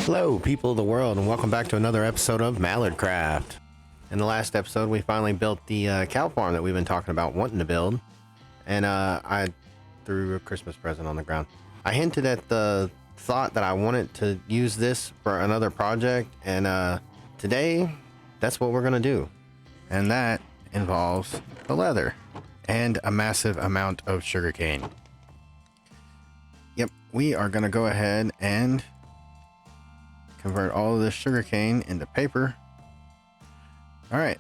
Hello, people of the world, and welcome back to another episode of Mallardcraft. In the last episode, we finally built the cow farm that we've been talking about wanting to build, and I threw a Christmas present on the ground. I hinted at the thought that I wanted to use this for another project, and today, that's what we're going to do. And that involves the leather and a massive amount of sugarcane. Yep, we are going to go ahead and convert all of this sugarcane into paper. All right,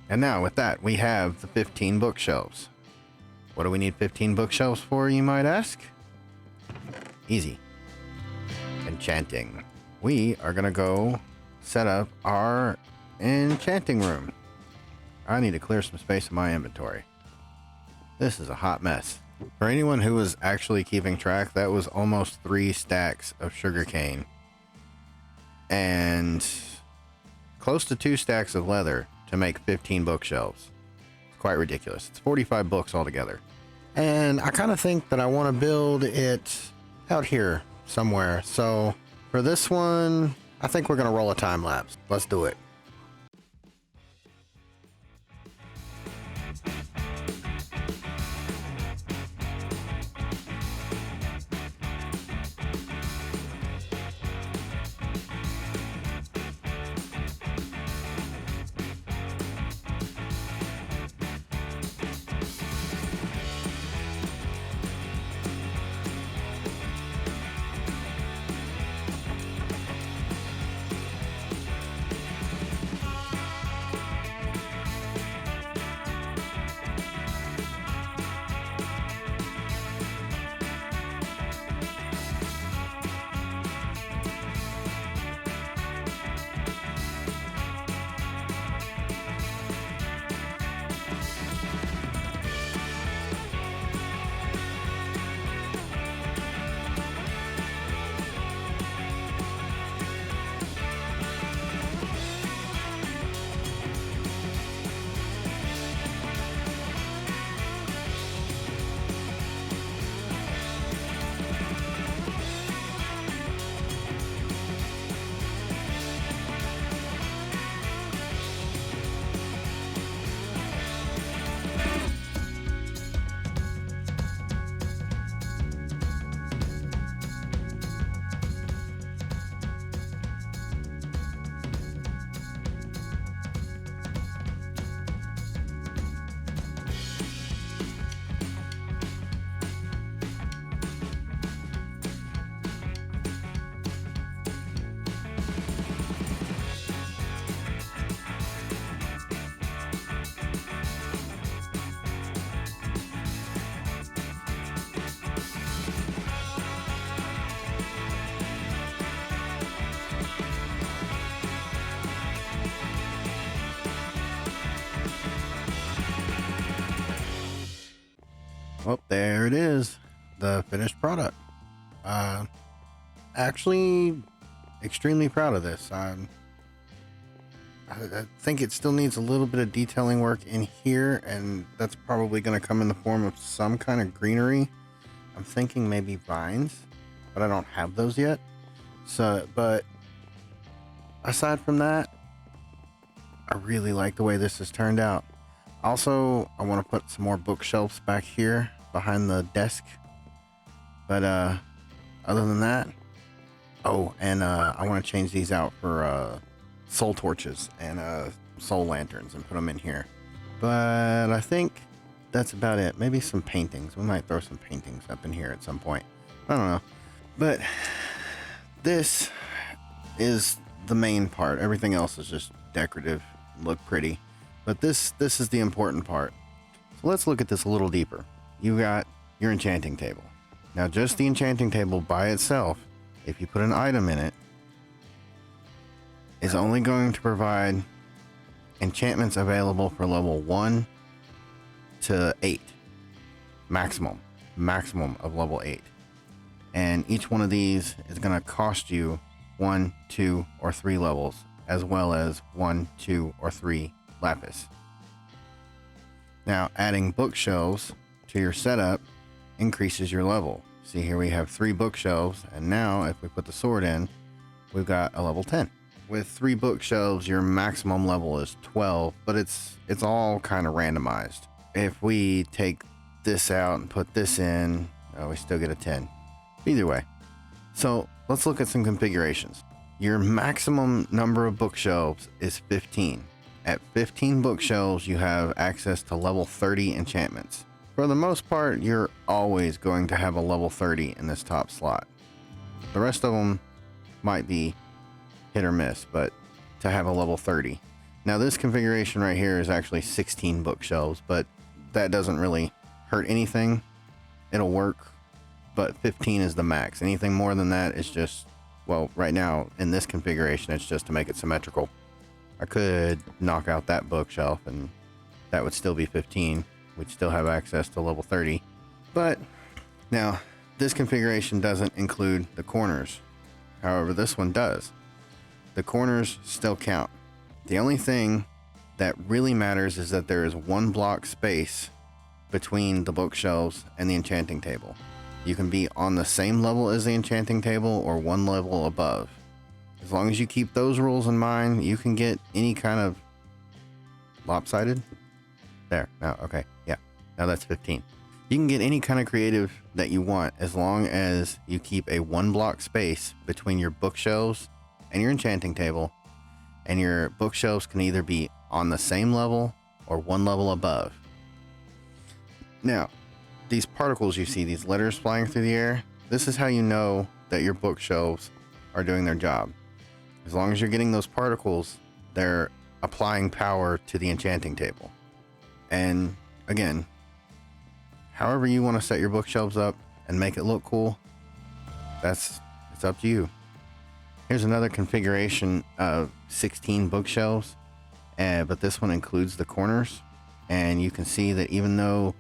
and now with that, we have the 15 bookshelves. What do we need 15 bookshelves for, you might ask? Easy. Enchanting. We are gonna go set up our enchanting room. I need to clear some space in my inventory. This is a hot mess. For anyone who was actually keeping track, that was almost 3 stacks of sugarcane and close to 2 stacks of leather to make 15 bookshelves. It's quite ridiculous. It's 45 books altogether. And I kind of think that I want to build it out here somewhere. So for this one, I think we're going to roll a time lapse. Let's do it. Well, there it is, the finished product. Actually, extremely proud of this. I think it still needs a little bit of detailing work in here, and that's probably going to come in the form of some kind of greenery. I'm thinking maybe vines, but I don't have those yet. So, but aside from that, I really like the way this has turned out. Also, I want to put some more bookshelves back here behind the desk. But other than that, oh, and I want to change these out for soul torches and soul lanterns and put them in here. But I think that's about it. Maybe some paintings. We might throw some paintings up in here at some point. I don't know. But this is the main part. Everything else is just decorative, look pretty. But this is the important part. So let's look at this a little deeper. You got your enchanting table. Now just the enchanting table by itself, if you put an item in it, is only going to provide enchantments available for level 1 to 8. Maximum of level 8. And each one of these is going to cost you 1, 2, or 3 levels, as well as 1, 2, or 3 lapis. Now, adding bookshelves to your setup increases your level. See, here we have 3 bookshelves, and now if we put the sword in, we've got a level 10. With 3 bookshelves, your maximum level is 12, but it's all kind of randomized. If we take this out and put this in, we still get a 10. Either way. So let's look at some configurations. Your maximum number of bookshelves is 15. At 15 bookshelves, you have access to level 30 enchantments. For the most part, you're always going to have a level 30 in this top slot. The rest of them might be hit or miss, but to have a level 30. Now this configuration right here is actually 16 bookshelves, but that doesn't really hurt anything. It'll work, but 15 is the max. Anything more than that is just, well, right now in this configuration, it's just to make it symmetrical. I could knock out that bookshelf and that would still be 15. We'd still have access to level 30. But now this configuration doesn't include the corners. However, this one does. The corners still count. The only thing that really matters is that there is 1 block space between the bookshelves and the enchanting table. You can be on the same level as the enchanting table or 1 level above. As long as you keep those rules in mind, you can get any kind of lopsided. There, now, okay, yeah, now that's 15. You can get any kind of creative that you want as long as you keep a 1 block space between your bookshelves and your enchanting table, and your bookshelves can either be on the same level or 1 level above. Now, these particles you see, these letters flying through the air, this is how you know that your bookshelves are doing their job. As long as you're getting those particles, they're applying power to the enchanting table. And again, however you want to set your bookshelves up and make it look cool, it's up to you. Here's another configuration of 16 bookshelves, but this one includes the corners. And you can see that even though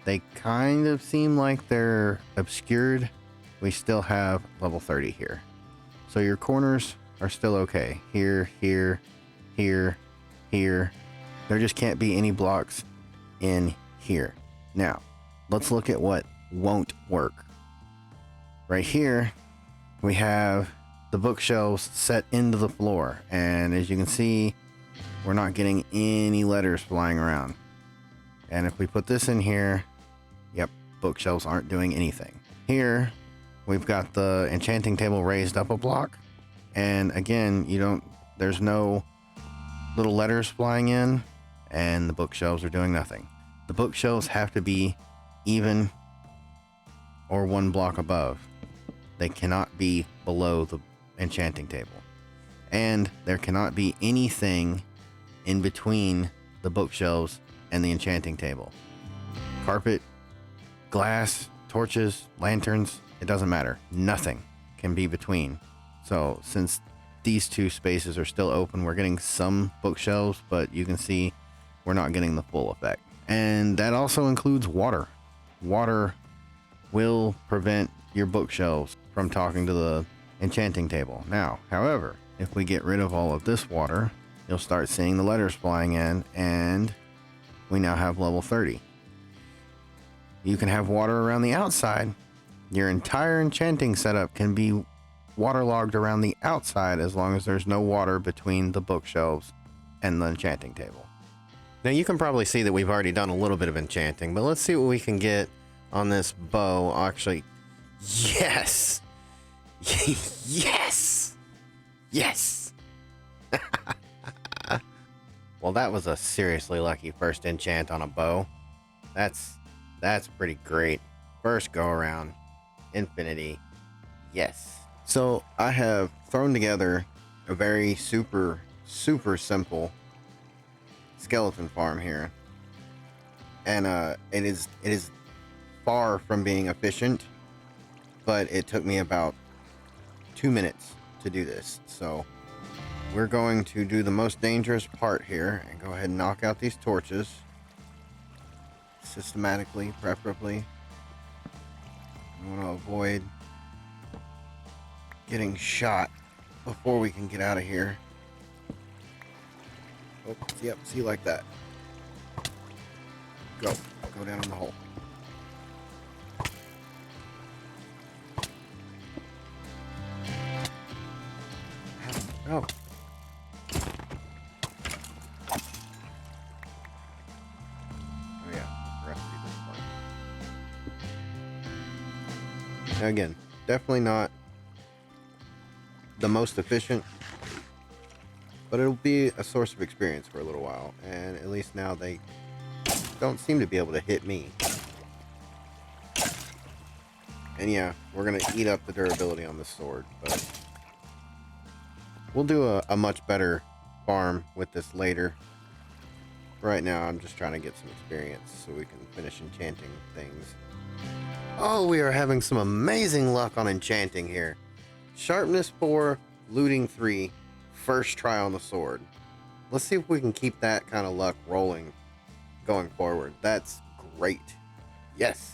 they kind of seem like they're obscured, we still have level 30 here. So your corners are still okay. Here, here, here, here. There just can't be any blocks in here. Now, let's look at what won't work. Right here, we have the bookshelves set into the floor. And as you can see, we're not getting any letters flying around. And if we put this in here, yep, bookshelves aren't doing anything. Here, we've got the enchanting table raised up a block. And again, there's no little letters flying in, and the bookshelves are doing nothing. The bookshelves have to be even or 1 block above. They cannot be below the enchanting table. And there cannot be anything in between the bookshelves and the enchanting table. Carpet, glass, torches, lanterns, it doesn't matter. Nothing can be between. So since these 2 spaces are still open, we're getting some bookshelves, but you can see we're not getting the full effect. And that also includes water. Water will prevent your bookshelves from talking to the enchanting table. Now, however, if we get rid of all of this water, you'll start seeing the letters flying in, and we now have level 30. You can have water around the outside. Your entire enchanting setup can be waterlogged around the outside as long as there's no water between the bookshelves and the enchanting table. Now you can probably see that we've already done a little bit of enchanting, but let's see what we can get on this bow. Actually, yes! Yes! Yes! Well, that was a seriously lucky first enchant on a bow. That's pretty great. First go around, infinity, yes. So I have thrown together a very super simple skeleton farm here, and it is far from being efficient, but it took me about 2 minutes to do this. So we're going to do the most dangerous part here and go ahead and knock out these torches systematically, preferably. I want to avoid getting shot before we can get out of here. Oh, yep, see, like that. Go down in the hole. Oh. Oh yeah, recipe this part. Now again, definitely not the most efficient, but it'll be a source of experience for a little while, and at least now they don't seem to be able to hit me. And yeah, we're gonna eat up the durability on this sword, but we'll do a much better farm with this later. Right now, I'm just trying to get some experience so we can finish enchanting things. Oh, we are having some amazing luck on enchanting here. Sharpness 4, looting 3, first try on the sword. Let's see if we can keep that kind of luck rolling going forward. That's great. Yes.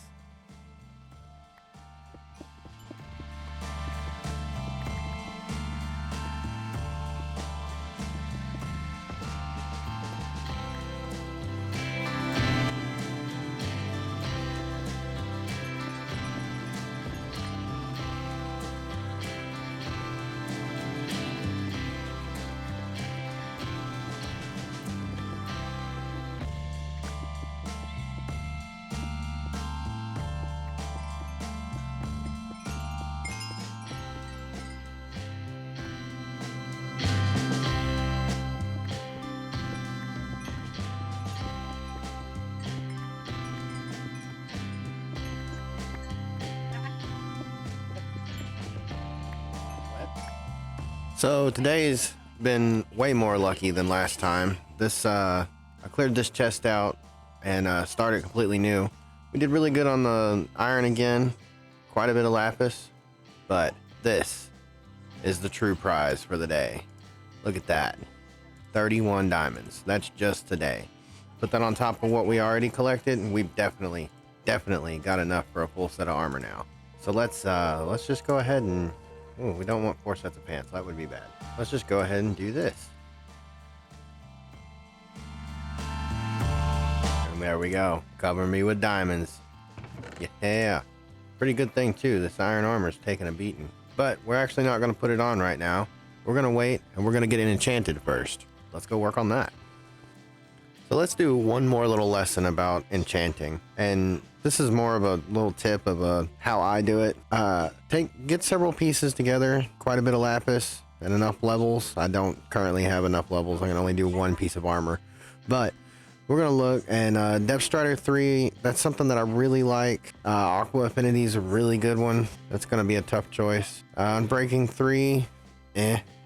So today's been way more lucky than last time. I cleared this chest out and started completely new. We did really good on the iron again, quite a bit of lapis, but this is the true prize for the day. Look at that, 31 diamonds. That's just today. Put that on top of what we already collected, and we've definitely got enough for a full set of armor now. So let's just go ahead and, ooh, we don't want 4 sets of pants. That would be bad. Let's just go ahead and do this. And there we go. Cover me with diamonds. Yeah. Pretty good thing too. This iron armor's taking a beating. But we're actually not going to put it on right now. We're going to wait, and we're going to get it enchanted first. Let's go work on that. So let's do one more little lesson about enchanting. And this is more of a little tip of how I do it. Get several pieces together, quite a bit of lapis, and enough levels. I don't currently have enough levels. I can only do 1 piece of armor. But we're going to look, and Depth Strider 3, that's something that I really like. Aqua Affinity is a really good one. That's going to be a tough choice. Unbreaking 3,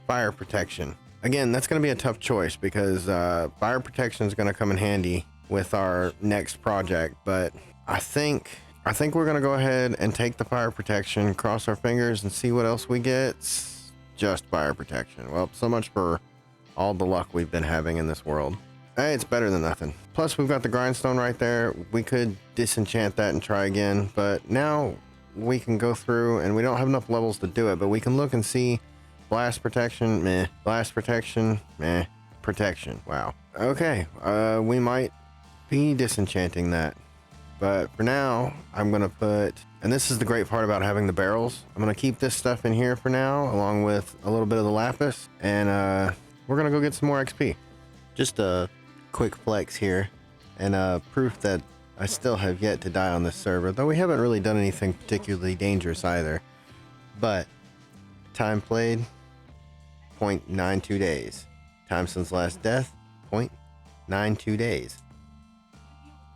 Fire Protection. Again, that's going to be a tough choice because fire protection is going to come in handy with our next project. But I think we're going to go ahead and take the fire protection, cross our fingers, and see what else we get. Just fire protection. Well, so much for all the luck we've been having in this world. Hey, it's better than nothing. Plus, we've got the grindstone right there. We could disenchant that and try again. But now we can go through, and we don't have enough levels to do it, but we can look and see. Blast protection, meh. Blast protection, meh. Protection, wow. Okay, we might be disenchanting that. But for now, I'm gonna put, and this is the great part about having the barrels, I'm gonna keep this stuff in here for now, along with a little bit of the lapis, and we're gonna go get some more XP. Just a quick flex here, and proof that I still have yet to die on this server, though we haven't really done anything particularly dangerous either. But time played, 0.92 days. Time since last death, 0.92 days.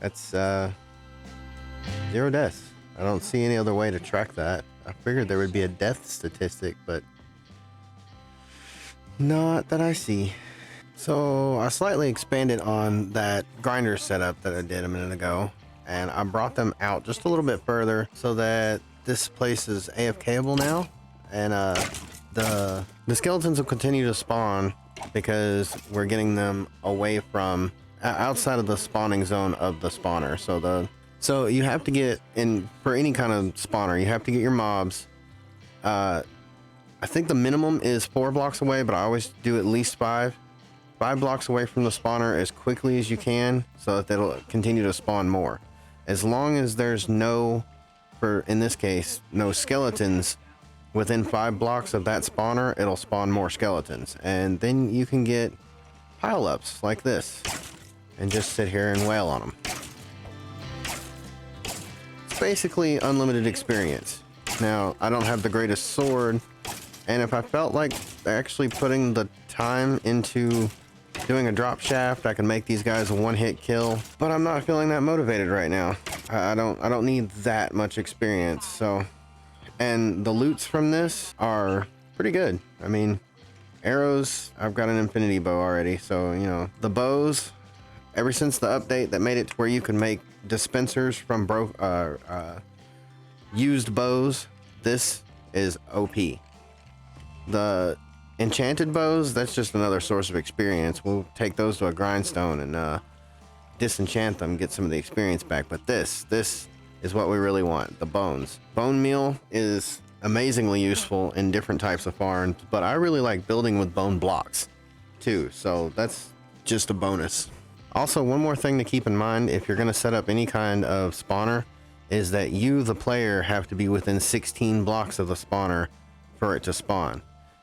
That's 0 deaths. I don't see any other way to track that. I figured there would be a death statistic, but not that I see. So I slightly expanded on that grinder setup that I did a minute ago, and I brought them out just a little bit further so that this place is AFKable now. And the skeletons will continue to spawn because we're getting them away from outside of the spawning zone of the spawner. So you have to get in for any kind of spawner. You have to get your mobs. I think the minimum is 4 blocks away, but I always do at least 5 blocks away from the spawner as quickly as you can, so that it'll continue to spawn more. As long as there's in this case, no skeletons within 5 blocks of that spawner, it'll spawn more skeletons. And then you can get pile-ups like this and just sit here and wail on them. It's basically unlimited experience. Now, I don't have the greatest sword, and if I felt like actually putting the time into doing a drop shaft, I can make these guys a one-hit kill, but I'm not feeling that motivated right now. I don't need that much experience. So, and the loots from this are pretty good. I mean, arrows, I've got an infinity bow already, so you know, the bows, ever since the update that made it to where you can make dispensers from used bows, this is OP. The enchanted bows, that's just another source of experience. We'll take those to a grindstone and disenchant them, get some of the experience back. But this is what we really want, the bones. Bone meal is amazingly useful in different types of farms, but I really like building with bone blocks too, so that's just a bonus. Also, one more thing to keep in mind if you're going to set up any kind of spawner is that you, the player, have to be within 16 blocks of the spawner for it to spawn.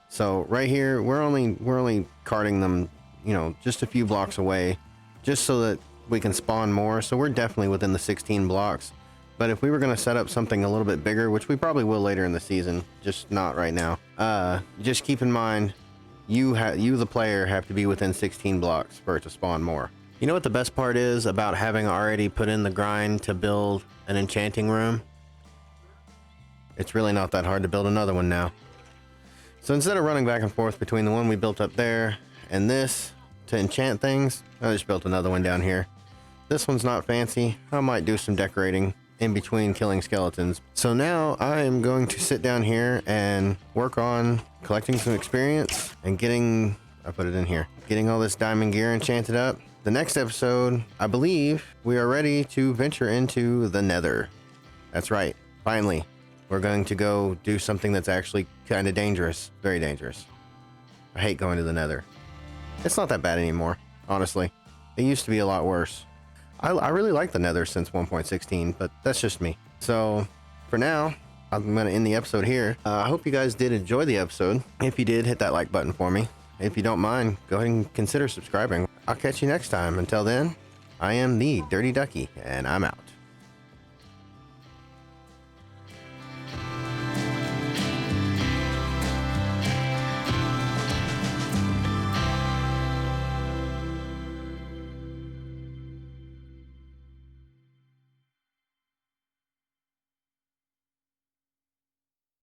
So right here, we're only carting them, you know, just a few blocks away, just so that we can spawn more. So we're definitely within the 16 blocks. But if we were going to set up something a little bit bigger, which we probably will later in the season, just not right now, just keep in mind, you the player have to be within 16 blocks for it to spawn more. You know what the best part is about having already put in the grind to build an enchanting room? It's really not that hard to build another one now. So instead of running back and forth between the one we built up there and this to enchant things, I just built another one down here. This one's not fancy. I might do some decorating in between killing skeletons. So now I am going to sit down here and work on collecting some experience and getting, I put it in here, getting all this diamond gear enchanted up. The next episode, I believe we are ready to venture into the Nether. That's right. Finally, we're going to go do something that's actually kind of dangerous. Very dangerous. I hate going to the Nether. It's not that bad anymore, honestly. It used to be a lot worse. I really like the Nether since 1.16, but that's just me. So for now, I'm going to end the episode here. I hope you guys did enjoy the episode. If you did, hit that like button for me. If you don't mind, go ahead and consider subscribing. I'll catch you next time. Until then, I am the Dirty Ducky, and I'm out.